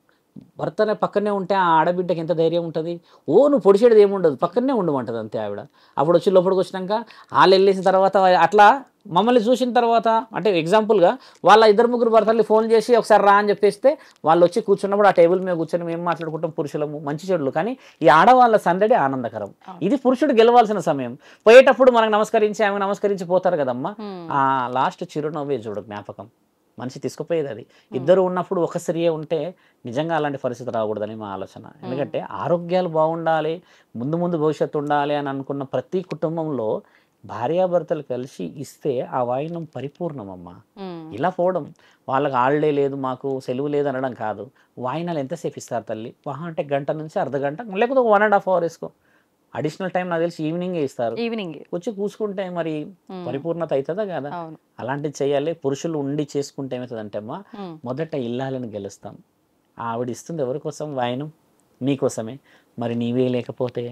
భర్త పక్కనే ఉంటే ఆ ఆడబిడ్డకి ఎంత ధైర్యం ఉంటుంది? నువ్వు పొడిచేది ఏముండదు, పక్కనే ఉండమంటది అంతే ఆవిడ. అప్పుడు వచ్చి లోపలికి వచ్చినాక వాళ్ళు వెళ్ళేసిన తర్వాత అట్లా మమ్మల్ని చూసిన తర్వాత, అంటే ఎగ్జాంపుల్గా వాళ్ళ 2-3 భర్తల్ని ఫోన్ చేసి ఒకసారి రా అని చెప్పేస్తే వాళ్ళు వచ్చి కూర్చున్నప్పుడు ఆ టేబుల్ మీద కూర్చొని మేము మాట్లాడుకుంటాం పురుషులము మంచి చెడులు. కానీ ఈ ఆడవాళ్ళ సందడి ఆనందకరం. ఇది పురుషుడు గెలవాల్సిన సమయం. పోయేటప్పుడు మనకు నమస్కరించి ఆమె నమస్కరించి పోతారు కదమ్మా, ఆ లాస్ట్ చిరునవ్వే చూడు జ్ఞాపకం. మనిషి తీసుకుపోయేది అది. ఇద్దరు ఉన్నప్పుడు ఒక స్త్రీయే ఉంటే నిజంగా అలాంటి పరిస్థితి రాకూడదని మా ఆలోచన. ఎందుకంటే ఆరోగ్యాలు బాగుండాలి, ముందు భవిష్యత్తు ఉండాలి అని అనుకున్న ప్రతి కుటుంబంలో భార్యాభర్తలు కలిసి ఇస్తే ఆ వాయినం పరిపూర్ణమమ్మా. ఇలా పోవడం, వాళ్ళకి హాలిడే లేదు, మాకు సెలవు లేదు అనడం కాదు. వాయినాలు ఎంతసేపు ఇస్తారు తల్లి? అంటే గంట నుంచి అర్ధగంట, లేకపోతే 1.5 hour వేసుకో. అడిషనల్ టైం నాకు తెలిసి ఈవినింగే ఇస్తారు. వచ్చి కూసుకుంటే మరి పరిపూర్ణత అవుతుందా కదా? అలాంటివి చేయాలి. పురుషులు ఉండి చేసుకుంటే ఏమవుతుందంటే అమ్మా, మొదట ఇల్లాలని గెలుస్తాం. ఆవిడ ఇస్తుంది ఎవరి కోసం? వాయనం నీకోసమే. మరి నీవే లేకపోతే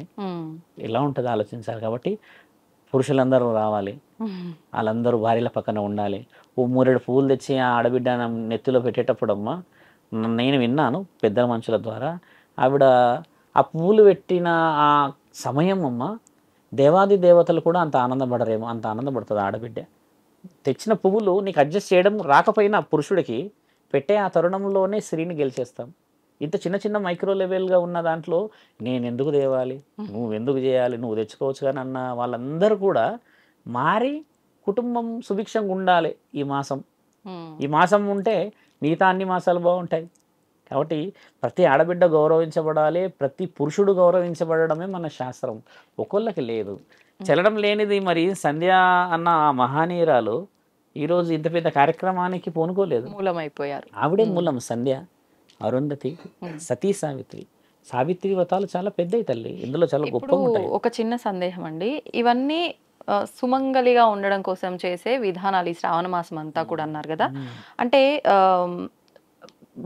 ఎలా ఉంటుంది ఆలోచించాలి. కాబట్టి పురుషులందరూ రావాలి, వాళ్ళందరూ భార్యల పక్కన ఉండాలి. 3 పూలు తెచ్చి ఆ ఆడబిడ్డ నెత్తిలో పెట్టేటప్పుడు అమ్మా, నేను విన్నాను పెద్దల మనుషుల ద్వారా, ఆవిడ ఆ పువ్వులు పెట్టిన ఆ సమయం అమ్మ, దేవాది దేవతలు కూడా అంత ఆనందపడరేమో, అంత ఆనందపడుతుంది ఆడబిడ్డ. తెచ్చిన పువ్వులు నీకు అడ్జస్ట్ చేయడం రాకపోయినా పురుషుడికి పెట్టే ఆ తరుణంలోనే స్త్రీని గెలిచేస్తాం. ఇంత చిన్న మైక్రో లెవెల్గా ఉన్న దాంట్లో నేను ఎందుకు తేవాలి, నువ్వు ఎందుకు చేయాలి, నువ్వు తెచ్చుకోవచ్చు కానీ అన్న వాళ్ళందరూ కూడా మారి కుటుంబం సుభిక్షంగా ఉండాలి. ఈ మాసం ఉంటే మిగతా అన్ని మాసాలు బాగుంటాయి. కాబట్టి ప్రతి ఆడబిడ్డ గౌరవించబడాలి, ప్రతి పురుషుడు గౌరవించబడమే మన శాస్త్రం. ఒకళ్ళకి లేదు, చెల్లడం లేనిది. మరి సంధ్య అన్న మహానీయురాలు ఈరోజు ఇంత పెద్ద కార్యక్రమానికి పూనుకోలేదు, మూలమైపోయారు. ఆవిడే మూలం. సంధ్య, అరుంధతి, సతీ సావిత్రి వ్రతాలు చాలా పెద్దవి తల్లి. ఇందులో చాలా గొప్ప ఉంటాయి. ఒక చిన్న సందేహం అండి, ఇవన్నీ సుమంగలిగా ఉండడం కోసం చేసే విధానాలు ఈ శ్రావణ మాసం అంతా కూడా అన్నారు కదా. అంటే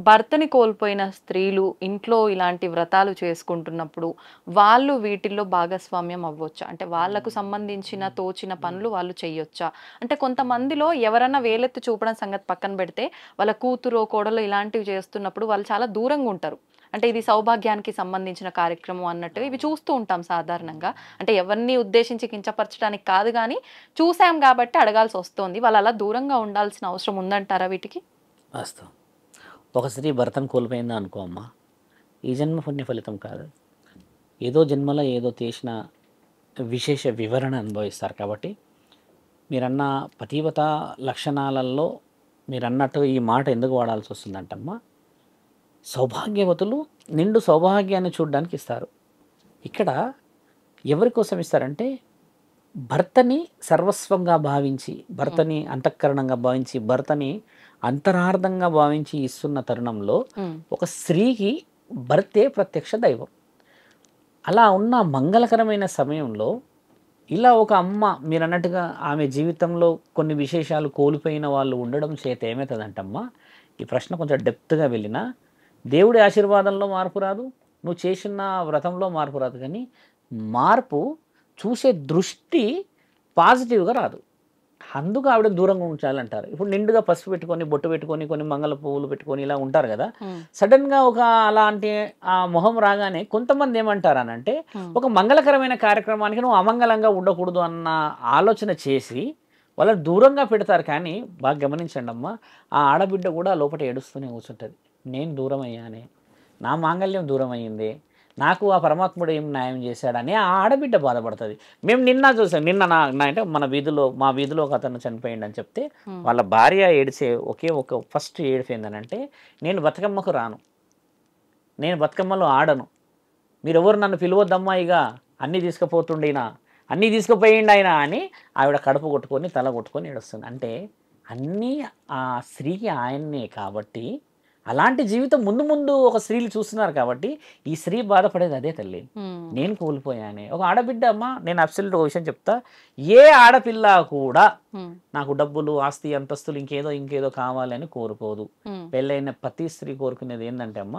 భర్తని కోల్పోయిన స్త్రీలు ఇంట్లో ఇలాంటి వ్రతాలు చేసుకుంటున్నప్పుడు వాళ్ళు వీటిల్లో భాగస్వామ్యం అవ్వచ్చా? అంటే వాళ్ళకు సంబంధించిన తోచిన పనులు వాళ్ళు చెయ్యొచ్చా? అంటే కొంతమందిలో ఎవరన్నా వేలెత్తి చూపడం సంగతి పక్కన పెడితే, వాళ్ళ కూతురు కోడలు ఇలాంటివి చేస్తున్నప్పుడు వాళ్ళు చాలా దూరంగా ఉంటారు. అంటే ఇది సౌభాగ్యానికి సంబంధించిన కార్యక్రమం అన్నట్టు ఇవి చూస్తూ ఉంటాం సాధారణంగా. అంటే ఎవరిని ఉద్దేశించి కించపరచడానికి కాదు కానీ చూసాం కాబట్టి అడగాల్సి వస్తుంది. వాళ్ళు అలా దూరంగా ఉండాల్సిన అవసరం ఉందంటారా వీటికి? వాస్తవం. ఒక స్త్రీ భర్తను కోల్పోయిందా అనుకో అమ్మా, ఈ జన్మ పుణ్య ఫలితం కాదు, ఏదో జన్మలో ఏదో చేసిన విశేష వివరణ అనుభవిస్తారు. కాబట్టి మీరన్న పతివ్రత లక్షణాలలో మీరన్నట్టు ఈ మాట ఎందుకు వాడాల్సి వస్తుందంటమ్మా, సౌభాగ్యవతులు నిండు సౌభాగ్యాన్ని చూడడానికి ఇస్తారు. ఇక్కడ ఎవరి కోసం ఇస్తారంటే భర్తని సర్వస్వంగా భావించి, భర్తని అంతఃకరణంగా భావించి, భర్తని అంతరార్థంగా భావించి ఇస్తున్న తరుణంలో ఒక స్త్రీకి భర్తే ప్రత్యక్ష దైవం. అలా ఉన్న మంగళకరమైన సమయంలో ఇలా ఒక అమ్మ మీరు అన్నట్టుగా ఆమె జీవితంలో కొన్ని విశేషాలు కోల్పోయిన వాళ్ళు ఉండడం చేత ఏమవుతుందంటమ్మా, ఈ ప్రశ్న కొంచెం డెప్త్గా వెళ్ళినా దేవుడి ఆశీర్వాదంలో మార్పు రాదు, నువ్వు చేసిన వ్రతంలో మార్పు రాదు, కానీ మార్పు చూసే దృష్టి పాజిటివ్గా రాదు. అందుకు ఆవిడ దూరంగా ఉంచాలంటారు. ఇప్పుడు నిండుగా పసుపు పెట్టుకొని బొట్టు పెట్టుకొని కొన్ని మంగళ పువ్వులు పెట్టుకొని ఇలా ఉంటారు కదా, సడన్గా ఒక అలాంటి ఆ మొహం రాగానే కొంతమంది ఏమంటారు అని అంటే ఒక మంగళకరమైన కార్యక్రమానికి నువ్వు అమంగళంగా ఉండకూడదు అన్న ఆలోచన చేసి వాళ్ళని దూరంగా పెడతారు. కానీ బాగా గమనించండి అమ్మ, ఆ ఆడబిడ్డ కూడా లోపల ఏడుస్తూనే కూర్చుంటుంది, నేను దూరం అయ్యానే, నా మాంగళ్యం దూరం అయ్యింది, నాకు ఆ పరమాత్ముడు ఏం న్యాయం చేశాడని ఆ ఆడబిడ్డ బాధపడుతుంది. మేము నిన్న చూసాం, నిన్న నా అంటే మా వీధిలో ఒక అతను చనిపోయింది అని చెప్తే వాళ్ళ భార్య ఏడిచే ఒక ఫస్ట్ ఏడుపు ఏంటంటే, నేను బతుకమ్మకు రాను, నేను బతుకమ్మలో ఆడను, మీరెవరు నన్ను పిలవద్దమ్మా, ఇక అన్నీ తీసుకుపోతుండేనా, అన్నీ తీసుకుపోయిండు ఆయన అని ఆవిడ కడుపు కొట్టుకొని తల కొట్టుకొని ఏడుస్తుంది. అంటే అన్నీ ఆ స్త్రీకి ఆయన్నే. కాబట్టి అలాంటి జీవితం ముందు ముందు ఒక స్త్రీలు చూస్తున్నారు. కాబట్టి ఈ స్త్రీ బాధపడేది అదే తల్లి, నేను కోల్పోయానే. ఒక ఆడబిడ్డ అమ్మ, నేను అబ్సల్యూట్ ఒక విషయం చెప్తా, ఏ ఆడపిల్ల కూడా నాకు డబ్బులు ఆస్తి అంతస్తులు ఇంకేదో కావాలని కోరుకోదు. పెళ్ళైన ప్రతి స్త్రీ కోరుకునేది ఏంటంటే అమ్మ,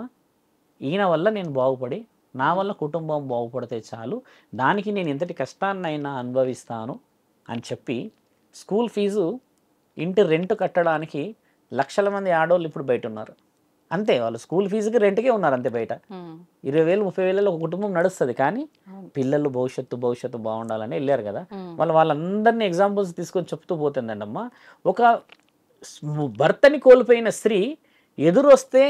ఈయన వల్ల నేను బాగుపడి నా వల్ల కుటుంబం బాగుపడితే చాలు, దానికి నేను ఎంతటి కష్టాన్నైనా అనుభవిస్తాను అని చెప్పి స్కూల్ ఫీజు ఇంటి రెంట్ కట్టడానికి లక్షల మంది ఆడవాళ్ళు ఇప్పుడు బయట ఉన్నారు. అంతే, వాళ్ళు స్కూల్ ఫీజుకి రెంట్కే ఉన్నారు అంతే. బయట 20,000 30,000 ఒక కుటుంబం నడుస్తుంది. కానీ పిల్లలు భవిష్యత్తు బాగుండాలని వెళ్ళారు కదా, వాళ్ళందరినీ ఎగ్జాంపుల్స్ తీసుకొని చెప్తూ పోతుందండి అమ్మ. ఒక భర్తని కోల్పోయిన స్త్రీ ఎదురు వస్తే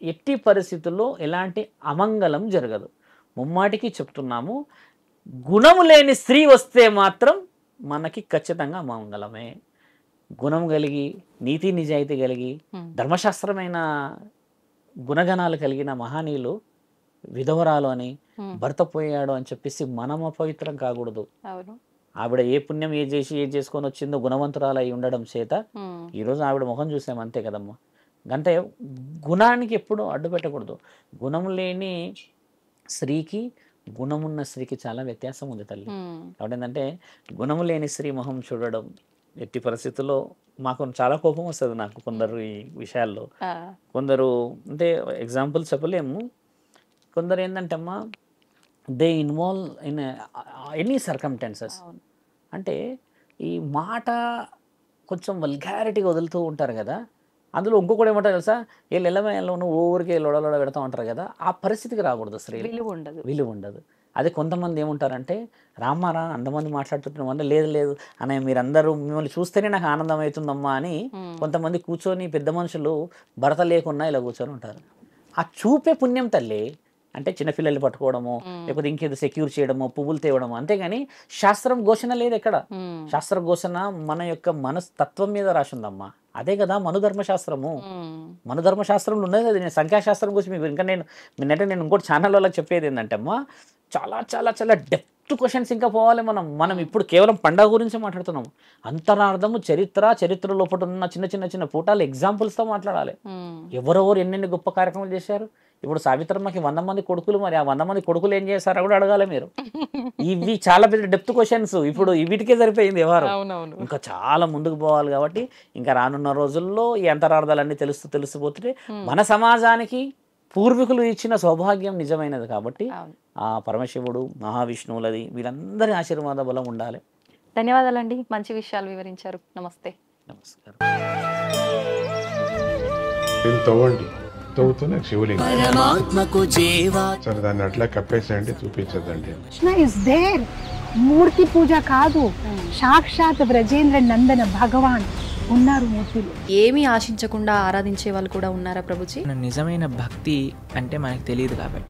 ఎట్టి పరిస్థితుల్లో ఎలాంటి అమంగళం జరగదు. ముమ్మాటికి చెప్తున్నాము, గుణము లేని స్త్రీ వస్తే మాత్రం మనకి ఖచ్చితంగా అమంగళమే. గుణం కలిగి నీతి నిజాయితీ కలిగి ధర్మశాస్త్రమైన గుణగణాలు కలిగిన మహానీయులు విధవరాలు అని భర్త పోయాడు అని చెప్పేసి మనం అపవిత్రం కాకూడదు. ఆవిడ ఏ పుణ్యం ఏది చేసుకొని వచ్చిందో గుణవంతురాలు అయి ఉండడం చేత ఈరోజు ఆవిడ ముఖం చూసాం అంతే కదమ్మా. అంటే గుణానికి ఎప్పుడు అడ్డు పెట్టకూడదు. గుణం లేని స్త్రీకి గుణమున్న స్త్రీకి చాలా వ్యత్యాసం ఉంది తల్లి. కాబట్టి ఏంటంటే గుణము లేని స్త్రీ మొహం చూడడం ఎట్టి పరిస్థితుల్లో మాకు చాలా కోపం వస్తుంది. నాకు కొందరు ఈ విషయాల్లో కొందరు అంటే ఎగ్జాంపుల్ చెప్పలేము. కొందరు ఏంటంటే అమ్మా, they involve in any circumstances. అంటే ఈ మాట కొంచెం వల్గారిటీగా వదులుతూ ఉంటారు కదా, అందులో ఇంకొకటి ఏమంటారు తెలుసా, వీళ్ళు ఎల్లమేళ్ళు నువ్వు ఊరికే లొడలొడ పెడతా ఉంటారు కదా, ఆ పరిస్థితికి రాకూడదు. స్త్రీ విలువ ఉండదు. అదే కొంతమంది ఏముంటారంటే, రామారా అంతమంది మాట్లాడుతుంటే లేదు అనే మీరందరూ మిమ్మల్ని చూస్తేనే నాకు ఆనందం అవుతుందమ్మా అని కొంతమంది కూర్చొని పెద్ద మనుషులు భర్త లేకున్నా ఇలా కూర్చొని ఉంటారు. ఆ చూపే పుణ్యం తల్లి. అంటే చిన్నపిల్లల్ని పట్టుకోవడము, లేకపోతే ఇంకేదో సెక్యూర్ చేయడము, పువ్వులు తేవడము, అంతేగాని శాస్త్రం ఘోషణ లేదు ఎక్కడ. శాస్త్ర ఘోషణ మన యొక్క మనస్తత్వం మీద రాసిందమ్మా. అదే కదా మనుధర్మశాస్త్రము. మనుధర్మశాస్త్రంలో ఉన్నది అది. నేను సంఖ్యాశాస్త్రం గురించి మీకు ఇంకా నేను ఇంకోటి ఛానల్ వాళ్ళకి చెప్పేది ఏంటంటే అమ్మా, చాలా చాలా చాలా డెప్త్ క్వశ్చన్స్ ఇంకా పోవాలి. మనం ఇప్పుడు కేవలం పండగ గురించి మాట్లాడుతున్నాం. అంతరార్థము చరిత్ర లోపల ఉన్న చిన్న పూటాలు ఎగ్జాంపుల్స్తో మాట్లాడాలి. ఎవరెవరు ఎన్నెన్ని గొప్ప కార్యక్రమాలు చేశారు. ఇప్పుడు సావిత్రమ్మకి 100 మంది కొడుకులు, మరి ఆ 100 మంది కొడుకులు ఏం చేశారో కూడా అడగాలి మీరు. ఇవి చాలా పెద్ద డెప్త్ క్వశ్చన్స్. ఇప్పుడు వీటికే సరిపోయింది వ్యవహారం. ఇంకా చాలా ముందుకు పోవాలి. కాబట్టి ఇంకా రానున్న రోజుల్లో ఈ అంతరార్థాలన్నీ తెలిసిపోతుంటే మన సమాజానికి పూర్వీకులు ఇచ్చిన సౌభాగ్యం నిజమైనది. కాబట్టి ఆ పరమశివుడు మహావిష్ణువులది వీళ్ళందరి ఆశీర్వాద బలం ఉండాలి. ధన్యవాదాలండి, మంచి విషయాలు వివరించారు. నమస్తే. నమస్కారం. తవ్వుతూనే శివలింగం. సరే దాన్ని అట్లా కప్పేసేయండి, చూపించదండి. Is there. మూర్తి పూజ కాదు, సాక్షాత్ బ్రజేంద్ర నందన భగవాన్ ఉన్నారు మూర్తిలో. ఏమీ ఆశించకుండా ఆరాధించే వాళ్ళు కూడా ఉన్నారా ప్రభుజీ? నిజమైన భక్తి అంటే మనకు తెలియదు కాబట్టి